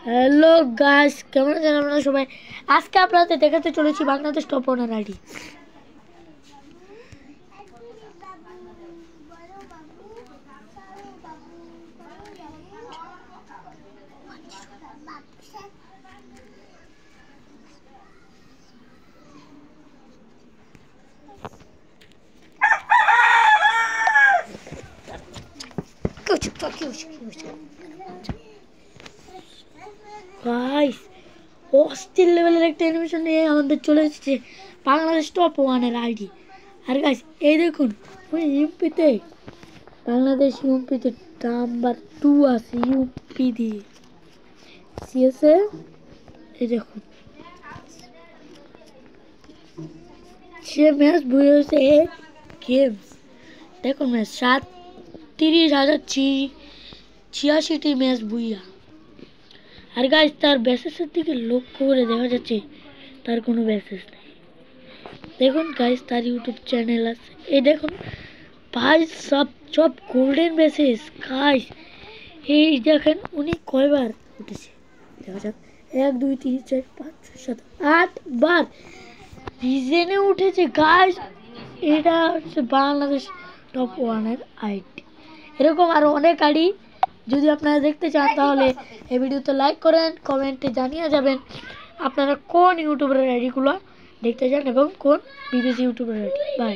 Hello guys, কেমন আছেন আপনারা সবাই? আজকে আপনাদের দেখাতে চলেছি বাংলাদেশ টপ ওয়ানের আইডি। গাইস, অস্থির লেভেলের একটা অ্যানিমেশন নিয়ে আমাদের চলে এসেছে বাংলাদেশ টপ ওয়ানের আইডি। আর গাইস, এই দেখুন, ওই ইউপিতে বাংলাদেশ ইউপিতে নাম্বার 2 আছে। ইউপি দিয়ে সিএসএ, এই দেখুন সে ম্যাচ বই হয়েছে গেমস। দেখুন ম্যাচ 37,086টি ম্যাচ বুইয়া। আর গাইস, তার ব্যাসেসের দিকে লক্ষ্য করে দেখা যাচ্ছে তার কোনো ব্যাসেস নেই। দেখুন গাইস, তার ইউটিউব চ্যানেল আছে, এই দেখুন ভাই, সব গোল্ডেন ব্যাসেস। গাইস এই দেখেন উনি কয়বার উঠেছে, দেখা যাক 1 2 3 4 5 6 7 8 বার রিজেনে উঠেছে। গাইস এটা হচ্ছে বাংলাদেশ টপ ওয়ানের আইডি। এরকম আরো অনেক আইডি যদি আপনারা দেখতে চান তাহলে এই ভিডিওতে লাইক করেন, কমেন্টে জানিয়ে যাবেন আপনারা কোন ইউটিউবের আইডিগুলো দেখতে চান এবং কোন বিদেশি ইউটিউবের আইডি। বাই।